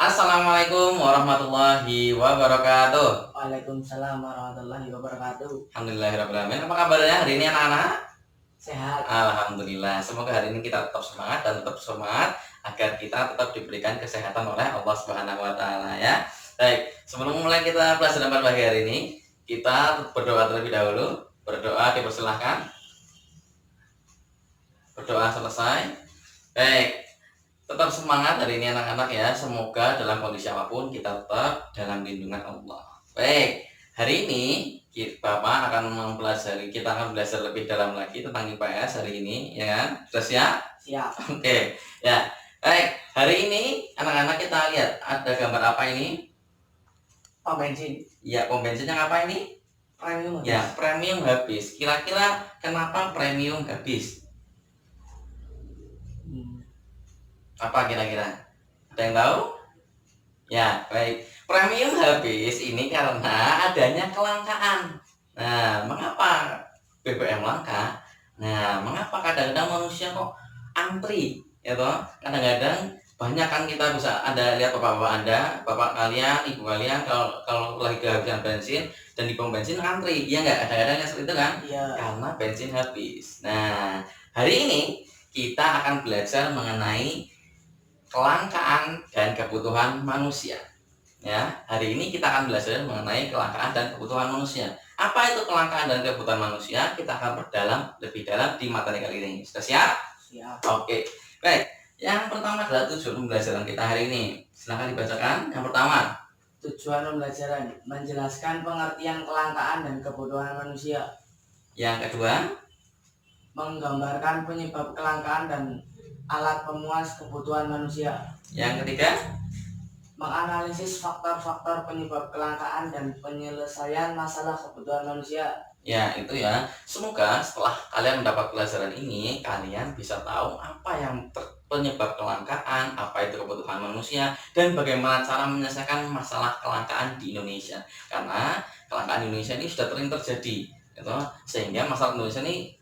Assalamualaikum warahmatullahi wabarakatuh. Waalaikumsalam warahmatullahi wabarakatuh. Alhamdulillahirrahmanirrahim. Apa kabarnya hari ini anak-anak? Sehat. Alhamdulillah. Semoga hari ini kita tetap semangat dan tetap semangat agar kita tetap diberikan kesehatan oleh Allah Subhanahu wa taala ya. Baik, sebelum mulai kita pelajaran pada pagi hari ini, kita berdoa terlebih dahulu. Berdoa dipersilahkan. Berdoa selesai. Baik, tetap semangat hari ini anak-anak ya. Semoga dalam kondisi apapun kita tetap dalam lindungan Allah. Baik, hari ini Bapak akan mempelajari, kita akan belajar lebih dalam lagi tentang IPS hari ini, ya kan? Sudah siap? Siap. Oke, ya. Baik, hari ini anak-anak kita lihat ada gambar apa ini? Pom bensin. Ya, pom bensin yang apa ini? Premium. Ya, premium habis. Kira-kira kenapa premium habis? Apa kira-kira? Ada yang tahu? Ya, baik. Premium habis ini karena adanya kelangkaan. Nah, mengapa BBM langka? Nah, mengapa kadang-kadang manusia kok antri? Ya toh? Kadang-kadang banyak kan kita bisa ada lihat bapak-bapak Anda, bapak kalian, ibu kalian kalau lagi kehabisan bensin dan di pom bensin antri. Iya enggak? Kadang-kadang seperti itu kan? Iya. Karena bensin habis. Nah, hari ini kita akan belajar mengenai kelangkaan dan kebutuhan manusia. Ya, hari ini kita akan belajar mengenai kelangkaan dan kebutuhan manusia. Apa itu kelangkaan dan kebutuhan manusia? Kita akan berdalam lebih dalam di materi kali ini. Sudah siap? Siap. Oke. Baik. Yang pertama adalah tujuan pembelajaran kita hari ini. Silakan dibacakan. Yang pertama, tujuan pembelajaran menjelaskan pengertian kelangkaan dan kebutuhan manusia. Yang kedua, menggambarkan penyebab kelangkaan dan alat pemuas kebutuhan manusia. Yang ketiga, menganalisis faktor-faktor penyebab kelangkaan dan penyelesaian masalah kebutuhan manusia. Ya, itu ya. Semoga setelah kalian mendapat pelajaran ini, kalian bisa tahu apa yang penyebab kelangkaan, apa itu kebutuhan manusia, dan bagaimana cara menyelesaikan masalah kelangkaan di Indonesia. Karena kelangkaan di Indonesia ini sudah sering terjadi, gitu. Sehingga masalah Indonesia ini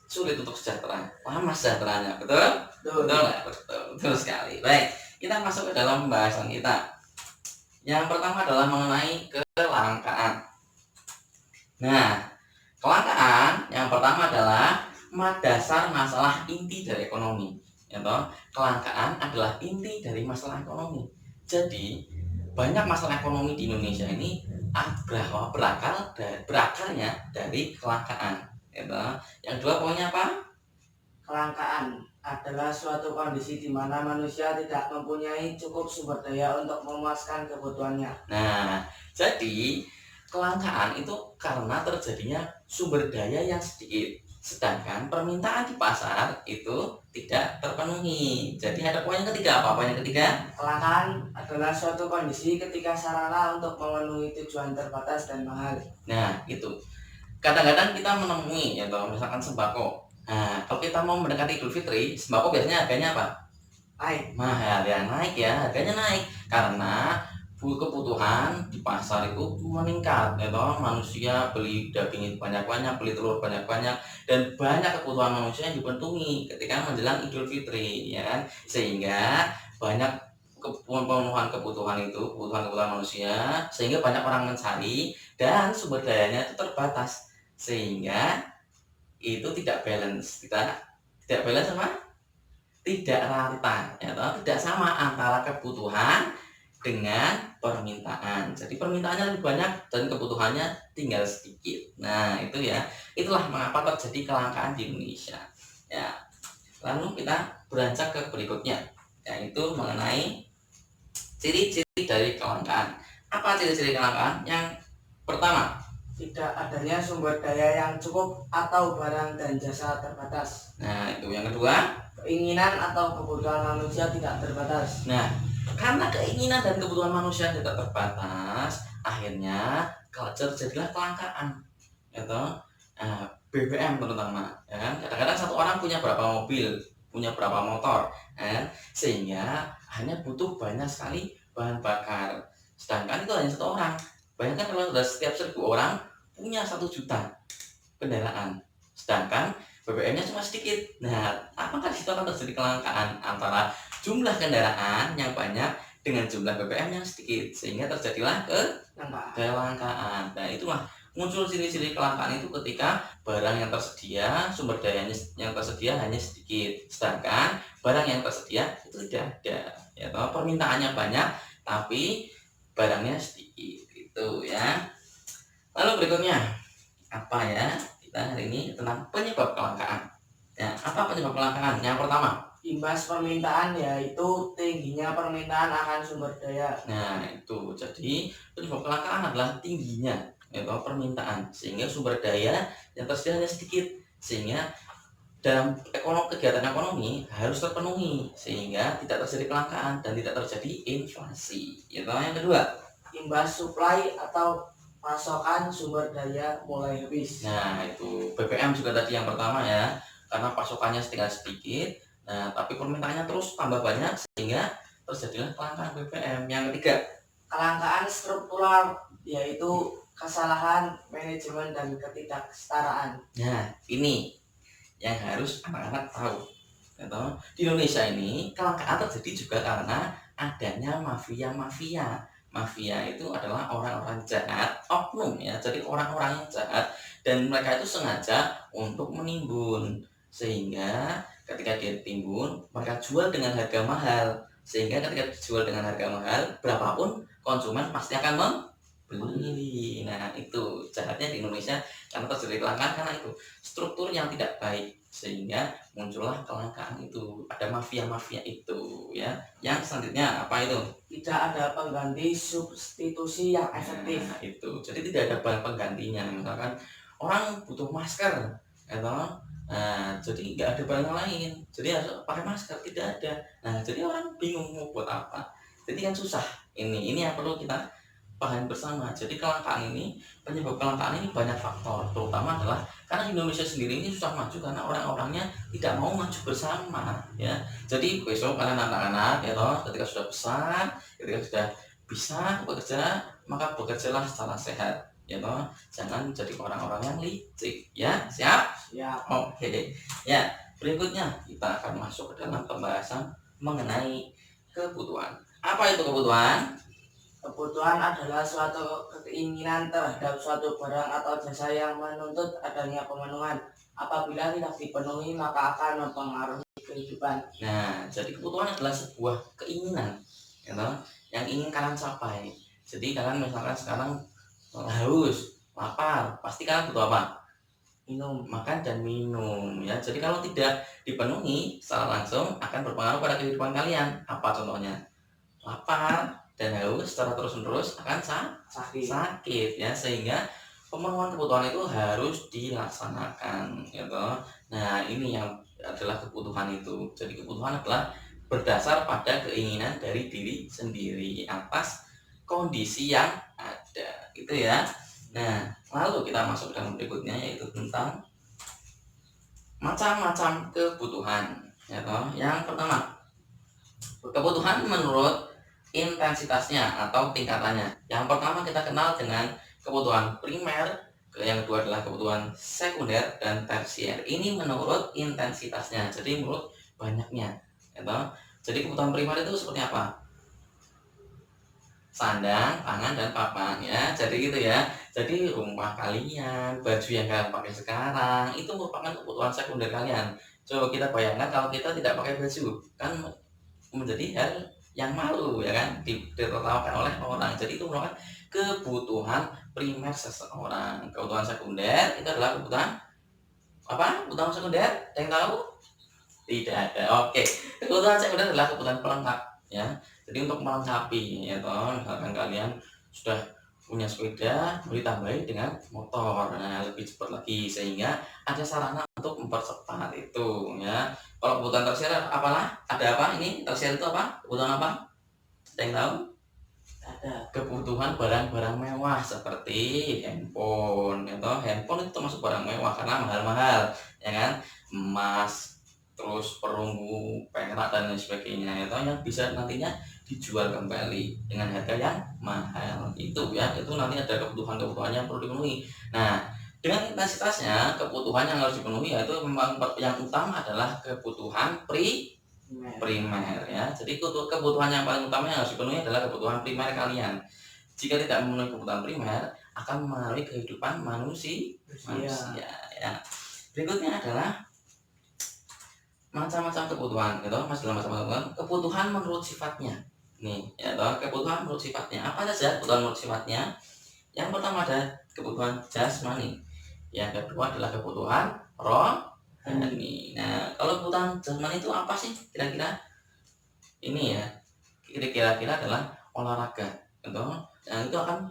sulit untuk sejahtera, lama sejahteranya, betul? Betul sekali. Baik, kita masuk ke dalam pembahasan kita. Yang pertama adalah mengenai kelangkaan. Nah, kelangkaan yang pertama adalah dasar masalah inti dari ekonomi. Ya toh? Kelangkaan adalah inti dari masalah ekonomi. Jadi, banyak masalah ekonomi di Indonesia ini berakarnya dari kelangkaan. Gitu. Yang kedua poinnya apa? Kelangkaan adalah suatu kondisi di mana manusia tidak mempunyai cukup sumber daya untuk memuaskan kebutuhannya. Nah, jadi kelangkaan itu karena terjadinya sumber daya yang sedikit, sedangkan permintaan di pasar itu tidak terpenuhi. Jadi ada poin ketiga, apa poin ketiga? Kelangkaan adalah suatu kondisi ketika sarana untuk memenuhi tujuan terbatas dan mahal. Nah, itu. Kadang-kadang kita menemui ya toh, misalkan sembako. Nah, kalau kita mau mendekati Idul Fitri, sembako biasanya harganya apa? Naik. Mahal ya, naik ya, harganya naik karena kebutuhan di pasar itu meningkat ya toh, manusia beli daging itu banyak-banyak, beli telur banyak-banyak, dan banyak kebutuhan manusia yang dipenuhi ketika menjelang Idul Fitri ya kan, sehingga banyak pemenuhan kebutuhan itu, kebutuhan manusia, sehingga banyak orang mencari dan sumber dayanya itu terbatas, sehingga itu tidak balance, tidak balance sama tidak rata ya toh, tidak sama antara kebutuhan dengan permintaan. Jadi permintaannya lebih banyak dan kebutuhannya tinggal sedikit. Nah, itu ya. Itulah mengapa terjadi kelangkaan di Indonesia. Ya. Lalu kita beranjak ke berikutnya, yaitu mengenai ciri-ciri dari kelangkaan. Apa ciri-ciri kelangkaan? Yang pertama, tidak adanya sumber daya yang cukup atau barang dan jasa terbatas. Nah, itu yang kedua, keinginan atau kebutuhan manusia tidak terbatas. Nah, karena keinginan dan kebutuhan manusia tidak terbatas, akhirnya terjadilah kelangkaan. Gitu. BBM terutama, ya kan? Kadang-kadang satu orang punya berapa mobil, punya berapa motor, kan? Sehingga hanya butuh banyak sekali bahan bakar. Sedangkan itu hanya satu orang. Bayangkan kalau sudah setiap 1.000 orang punya 1 juta kendaraan, sedangkan BBM-nya cuma sedikit. Nah, apakah di situ akan terjadi kelangkaan antara jumlah kendaraan yang banyak dengan jumlah BBM yang sedikit, sehingga terjadilah kelangkaan. Nah, itulah muncul ciri-ciri kelangkaan itu ketika barang yang tersedia, sumber dayanya yang tersedia hanya sedikit, sedangkan barang yang tersedia itu tidak ada. Ya, toh, permintaannya banyak, tapi barangnya sedikit, gitu ya. Lalu berikutnya apa ya? Kita hari ini tentang penyebab kelangkaan. Ya, apa penyebab kelangkaan? Yang pertama, Imbas permintaan yaitu tingginya permintaan akan sumber daya. nah itu jadi penyebab kelangkaan adalah tingginya yaitu permintaan, sehingga sumber daya yang tersedia hanya sedikit, sehingga dalam kegiatan ekonomi harus terpenuhi sehingga tidak terjadi kelangkaan dan tidak terjadi inflasi. Itu yang kedua. Imbas supply atau pasokan sumber daya mulai habis. Nah, itu BBM juga tadi yang pertama ya, karena pasokannya sedikit, nah tapi permintaannya terus tambah banyak sehingga terjadilah kelangkaan BBM. Yang ketiga, Kelangkaan struktural yaitu kesalahan manajemen dan ketidaksetaraan. nah ini yang harus anak-anak tahu. Gitu. Di Indonesia ini kelangkaan terjadi juga karena adanya mafia-mafia. Mafia itu adalah orang-orang jahat, oknum ya. Jadi orang-orang yang jahat dan mereka itu sengaja untuk menimbun. Sehingga ketika dia timbun, mereka jual dengan harga mahal. Sehingga ketika dijual dengan harga mahal, berapapun konsumen pasti akan membeli. Nah, itu jahatnya di Indonesia karena terjadi kelangkaan karena itu struktur yang tidak baik, sehingga muncullah kelangkaan itu. Ada mafia-mafia itu ya. Yang selanjutnya apa itu? Tidak ada pengganti substitusi yang efektif. Nah, itu. Jadi tidak ada barang penggantinya. Misalkan orang butuh masker, atau jadi nggak ada barang lain. Jadi harus pakai masker, tidak ada. Nah, jadi orang bingung mau buat apa. Jadi kan susah. Ini yang perlu kita paham bersama. Jadi kelangkaan ini, penyebab kelangkaan ini banyak faktor, terutama adalah karena Indonesia sendiri ini susah maju karena orang-orangnya tidak mau maju bersama ya. Jadi besok kalian anak-anak ya toh, ketika sudah besar, ketika sudah bisa bekerja, maka bekerjalah secara sehat ya toh, jangan jadi orang-orang yang licik ya. Siap? Oke. Ya, berikutnya kita akan masuk ke dalam pembahasan mengenai kebutuhan. Apa itu kebutuhan? Kebutuhan adalah suatu keinginan terhadap suatu barang atau jasa yang menuntut adanya pemenuhan. Apabila tidak dipenuhi, maka akan mempengaruhi kehidupan. Nah, jadi kebutuhan adalah sebuah keinginan, ya toh, yang ingin kalian capai. Jadi kalian misalkan sekarang haus, lapar, pasti kalian butuh apa? Minum. Makan dan minum ya. Jadi kalau tidak dipenuhi secara langsung akan berpengaruh pada kehidupan kalian. Apa contohnya? Lapar dan haus secara terus-menerus akan sakit ya, sehingga pemenuhan kebutuhan itu harus dilaksanakan gitu. Nah, ini yang adalah kebutuhan itu. Jadi kebutuhan adalah berdasar pada keinginan dari diri sendiri atas kondisi yang ada gitu ya. Nah, lalu kita masuk dalam berikutnya, yaitu tentang macam-macam kebutuhan ya toh. Yang pertama, kebutuhan menurut intensitasnya atau tingkatannya. Yang pertama kita kenal dengan kebutuhan primer, yang kedua adalah kebutuhan sekunder dan tersier. Ini menurut intensitasnya, jadi menurut banyaknya ya toh. Jadi kebutuhan primer itu seperti apa? Sandang, pangan, dan papan ya. Jadi gitu ya. Jadi rumah kalian, baju yang kalian pakai sekarang itu merupakan kebutuhan sekunder kalian. Coba kita bayangkan kalau kita tidak pakai baju, kan menjadi hal yang malu ya kan, ditertawakan oleh orang. Jadi itu merupakan kebutuhan primer seseorang. Kebutuhan sekunder itu adalah kebutuhan apa? Kebutuhan sekunder, ada yang tahu? Tidak ada. Oke. Kebutuhan sekunder adalah kebutuhan pelengkap ya. Jadi untuk melengkapi ya toh, misalkan kalian sudah punya sepeda, mau ditambahi dengan motor, nah lebih cepat lagi, sehingga ada sarana untuk mempercepat itu ya. Kalau kebutuhan tersier apalah? Ada apa ini? Tersier itu apa? Kebutuhan apa? Ada yang tahu? Ada. Kebutuhan barang-barang mewah seperti handphone ya toh. Handphone itu termasuk barang mewah karena mahal-mahal ya kan. Emas, terus perunggu, perak dan lain sebagainya ya toh, yang bisa nantinya dijual kembali dengan harga yang mahal itu ya. Itu nanti ada kebutuhan-kebutuhan yang perlu dipenuhi. Nah, dengan intensitasnya kebutuhan yang harus dipenuhi yaitu memang yang utama adalah kebutuhan primer ya. Jadi kebutuhan yang paling utama yang harus dipenuhi adalah kebutuhan primer kalian. Jika tidak memenuhi kebutuhan primer, akan mengaruhi kehidupan manusia ya. Berikutnya adalah macam-macam kebutuhan gitu, mas dalam macam-macam kebutuhan menurut sifatnya. Nih, ya toh, kebutuhan menurut sifatnya. Apa saja kebutuhan menurut sifatnya? Yang pertama ada kebutuhan jasmani. Yang kedua adalah kebutuhan rohani. Nah, kalau kebutuhan jasmani itu apa sih kira-kira? Ini ya, kira-kira adalah olahraga, gitu. Nah, itu akan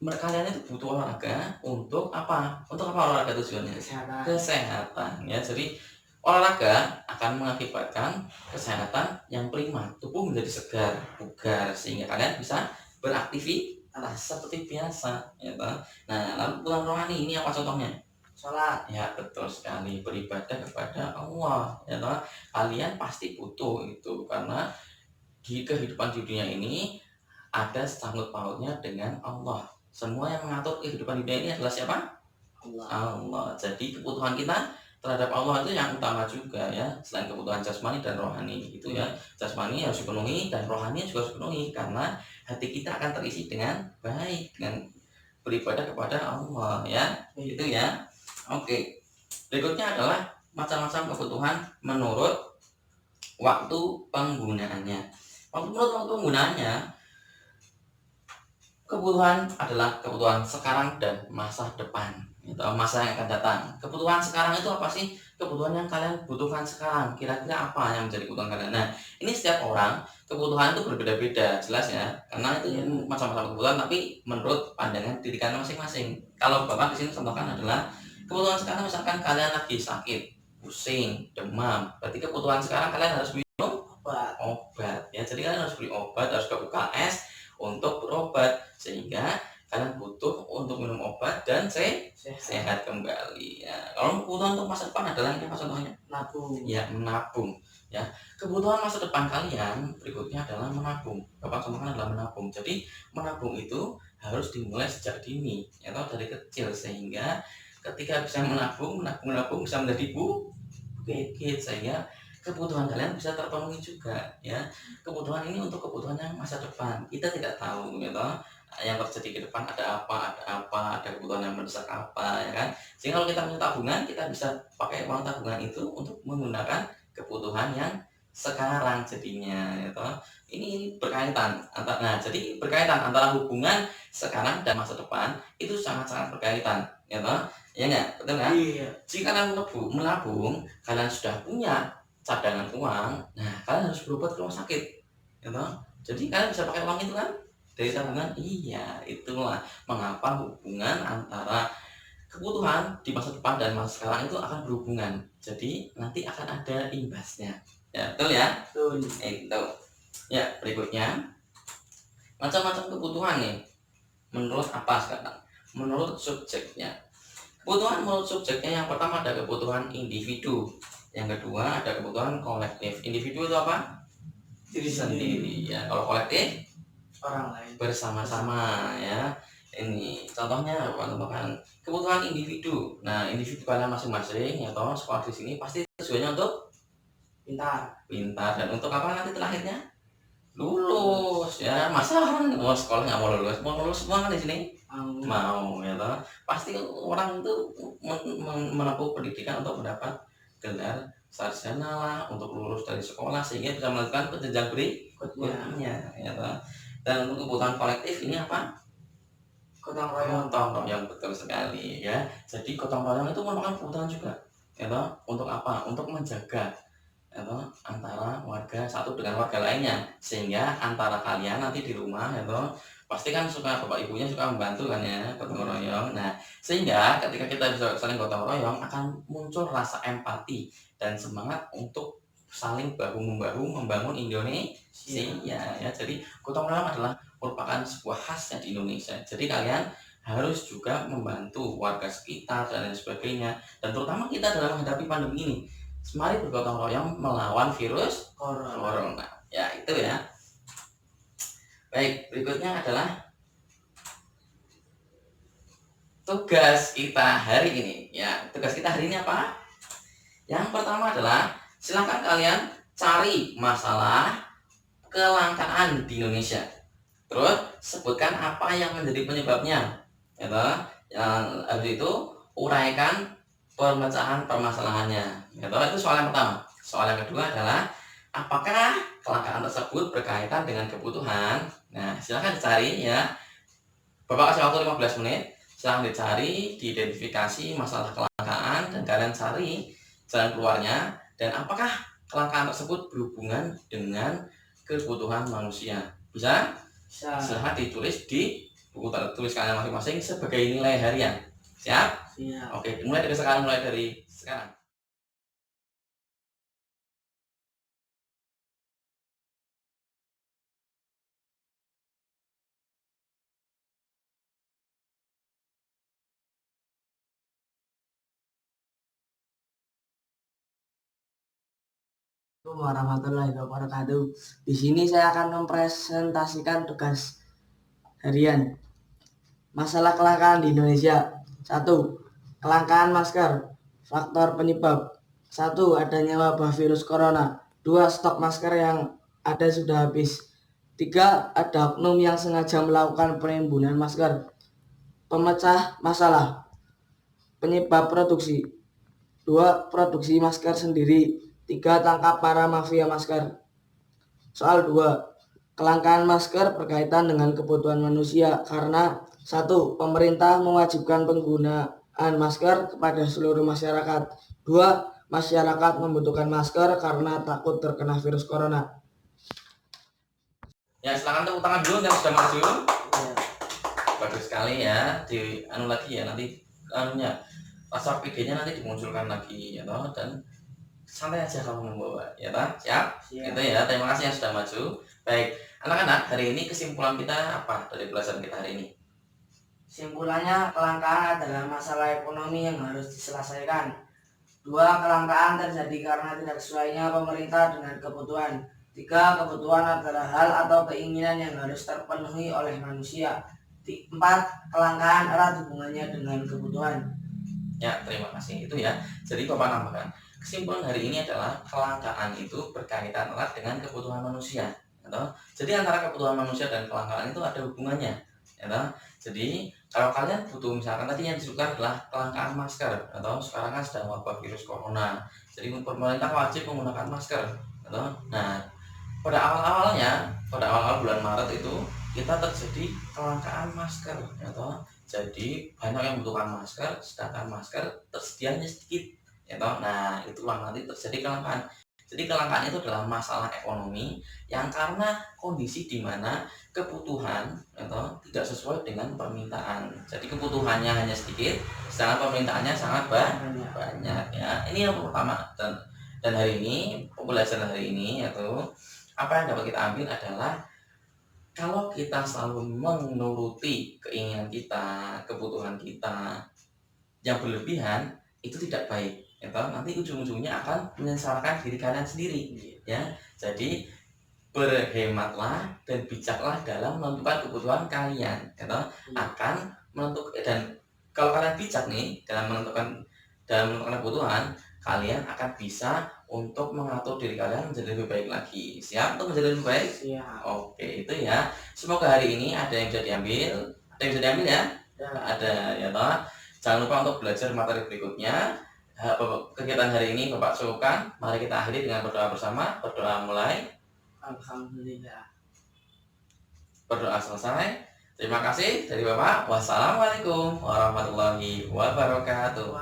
kalian itu butuh olahraga untuk apa? Untuk apa olahraga tujuannya? Kesehatan ya. Jadi olahraga akan mengakibatkan kesehatan yang prima, tubuh menjadi segar, bugar, sehingga kalian bisa beraktivitas seperti biasa ya toh. Nah, lalu kebutuhan rohani ini apa contohnya? Sholat. Ya betul sekali, beribadah kepada Allah ya toh. Kalian pasti butuh itu karena di kehidupan di dunia ini ada sangkut pautnya dengan Allah. Semua yang mengatur kehidupan di dunia ini adalah siapa? Allah. Jadi kebutuhan kita terhadap Allah itu yang utama juga ya, selain kebutuhan jasmani dan rohani itu ya. Jasmani harus dipenuhi dan rohani juga harus dipenuhi karena hati kita akan terisi dengan baik, dengan beribadah kepada Allah ya. Itu ya. Oke. Berikutnya adalah macam-macam kebutuhan menurut waktu penggunaannya. Menurut waktu penggunaannya, kebutuhan adalah kebutuhan sekarang dan masa depan, gitu, masa yang akan datang. Kebutuhan sekarang itu apa sih? Kebutuhan yang kalian butuhkan sekarang. Kira-kira apa yang menjadi kebutuhan kalian? Nah, ini setiap orang kebutuhan itu berbeda-beda, jelas ya. Karena itu macam-macam kebutuhan, tapi menurut pandangan diri kalian masing-masing. Kalau Bapak di sini contohkan adalah kebutuhan sekarang, misalkan kalian lagi sakit, pusing, demam. Berarti kebutuhan sekarang kalian harus minum obat ya. Jadi kalian harus beli obat, harus ke UKS untuk berobat, sehingga kalian butuh untuk minum obat dan sehat kembali ya. Kalau kebutuhan untuk masa depan adalah ini apa contohnya? Menabung. Ya, menabung ya. Kebutuhan masa depan kalian berikutnya adalah menabung. Bapak contohkan adalah menabung. Jadi menabung itu harus dimulai sejak dini ya, atau dari kecil, sehingga ketika bisa menabung bisa menjadi bukit, sehingga kebutuhan kalian bisa terpenuhi juga ya. Kebutuhan ini untuk kebutuhan yang masa depan, kita tidak tahu gitu yang terjadi ke depan, ada apa, ada kebutuhan yang mendesak apa ya kan. Sehingga kalau kita punya tabungan, kita bisa pakai uang tabungan itu untuk menggunakan kebutuhan yang sekarang jadinya gitu. Ini berkaitan jadi berkaitan antara hubungan sekarang dan masa depan itu sangat-sangat berkaitan gitu. Ya enggak? Betul kan? Iya. Jika kalian menabung, kalian sudah punya cadangan uang, nah kalian harus berobat ke rumah sakit gitu. Jadi kalian bisa pakai uang itu kan dari tabungan. Iya, itulah mengapa hubungan antara kebutuhan di masa depan dan masa sekarang itu akan berhubungan. Jadi nanti akan ada imbasnya ya. Betul ya? Betul. Itu ya. Berikutnya macam-macam kebutuhan nih menurut apa sekarang? Menurut subjeknya. Kebutuhan menurut subjeknya, yang pertama ada kebutuhan individu, yang kedua ada kebutuhan kolektif. Individu itu apa? Diri sendiri ya. Kalau kolektif orang lain, bersama-sama ya. Ini contohnya apa? Contohkan kebutuhan individu. Nah, individu kalian masing-masing ya toh, sekolah di sini pasti tujuannya untuk pintar dan untuk apa nanti terakhirnya? Lulus ya. Masa mau sekolah nggak mau lulus semua kan di sini? Mau ya toh. Pasti orang itu menempuh pendidikan untuk mendapat gelar sarjana lah, untuk lulus dari sekolah sehingga bisa melanjutkan ke jenjang berikutnya ya toh. Dan untuk kebutuhan kolektif ini apa? Gotong royong, betul sekali ya. Jadi gotong royong itu merupakan kebutuhan juga ya toh. Untuk apa? Untuk menjaga ya toh, antara warga satu dengan warga lainnya, sehingga antara kalian nanti di rumah ya toh, pasti kan suka bapak ibunya suka membantu kan ya, gotong royong. Nah, sehingga ketika kita bisa saling gotong royong akan muncul rasa empati dan semangat untuk saling bahu membahu membangun Indonesia ya. Jadi gotong royong adalah merupakan sebuah khasnya di Indonesia. Jadi kalian harus juga membantu warga sekitar dan lain sebagainya, dan terutama kita dalam menghadapi pandemi ini. Mari bergotong royong melawan virus corona. Ya, itu ya. Baik, berikutnya adalah tugas kita hari ini. Ya, tugas kita hari ini apa? Yang pertama adalah silakan kalian cari masalah kelangkaan di Indonesia. Terus sebutkan apa yang menjadi penyebabnya. Gitu. Yang habis itu uraikan pemecahan permasalahannya. Gitu. Itu soal yang pertama. Soal yang kedua adalah apakah kelangkaan tersebut berkaitan dengan kebutuhan. Nah, silahkan dicari ya. Bapak kasih waktu 15 menit. Silahkan dicari, diidentifikasi masalah kelangkaan dan kalian cari jalan keluarnya dan apakah kelangkaan tersebut berhubungan dengan kebutuhan manusia. Bisa? Bisa. Silahkan ditulis di buku tertulis kalian masing-masing sebagai nilai harian. Siap? Siap. Oke, mulai dari sekarang. Assalamualaikum warahmatullahi wabarakatuh. Di sini saya akan mempresentasikan tugas harian. Masalah kelangkaan di Indonesia. 1. Kelangkaan masker. Faktor penyebab. 1. Adanya wabah virus corona. 2. Stok masker yang ada sudah habis. 3. Ada oknum yang sengaja melakukan penimbunan masker. Pemecah masalah. Penyebab produksi. 2. Produksi masker sendiri. 3. Tangkap para mafia masker. Soal 2. Kelangkaan masker berkaitan dengan kebutuhan manusia karena 1. Pemerintah mewajibkan penggunaan masker kepada seluruh masyarakat. 2. Masyarakat membutuhkan masker karena takut terkena virus corona. Ya, silakan tepuk tangan dulu yang sudah maju. Ya. Bagus sekali ya. Di lagi ya nanti rasa PD-nya nanti dimunculkan lagi ya toh, dan santai aja kamu membawa ya toh. Siap? Itu ya. Terima kasih yang sudah maju. Baik, anak-anak, hari ini kesimpulan kita apa dari pelajaran kita hari ini? Kesimpulannya, kelangkaan adalah masalah ekonomi yang harus diselesaikan. 2. Kelangkaan terjadi karena tidak sesuainya pemerintah dengan kebutuhan. 3. Kebutuhan adalah hal atau keinginan yang harus terpenuhi oleh manusia. 4. Kelangkaan erat hubungannya dengan kebutuhan. Ya, terima kasih. Itu ya. Jadi Bapak nambahkan, kesimpulan hari ini adalah kelangkaan itu berkaitan erat dengan kebutuhan manusia. Jadi antara kebutuhan manusia dan kelangkaan itu ada hubungannya. Jadi kalau kalian butuh, misalkan tadi yang disebutkan adalah kelangkaan masker, atau sekarang kan sedang wabah virus corona, jadi pemerintah wajib menggunakan masker. Nah, pada awal bulan Maret itu kita terjadi kelangkaan masker, jadi banyak yang membutuhkan masker, sedangkan masker tersedianya sedikit. Nah, itulah nanti terjadi kelangkaan. Jadi kelangkaan itu adalah masalah ekonomi yang karena kondisi di mana kebutuhan tidak sesuai dengan permintaan. Jadi kebutuhannya hanya sedikit, sedangkan permintaannya sangat banyak. Ya, ini yang pertama. Dan hari ini, pembelajaran hari ini apa yang dapat kita ambil adalah kalau kita selalu menuruti keinginan kita, kebutuhan kita yang berlebihan, itu tidak baik. Nanti ujung-ujungnya akan menyesalkan diri kalian sendiri. Ya, jadi berhematlah dan bijaklah dalam menentukan kebutuhan kalian. Akan menentukan, dan kalau kalian bijak nih dalam menentukan kebutuhan, kalian akan bisa untuk mengatur diri kalian menjadi lebih baik lagi. Siap untuk menjadi lebih baik? Siap. Oke, itu ya. Semoga hari ini ada yang bisa diambil. Ada yang bisa diambil ya? Ada ya toh. Jangan lupa untuk belajar materi berikutnya. Kegiatan hari ini Bapak sukan. Mari kita akhiri dengan berdoa bersama. Berdoa mulai. Alhamdulillah. Berdoa selesai. Terima kasih dari Bapak. Wassalamualaikum warahmatullahi wabarakatuh.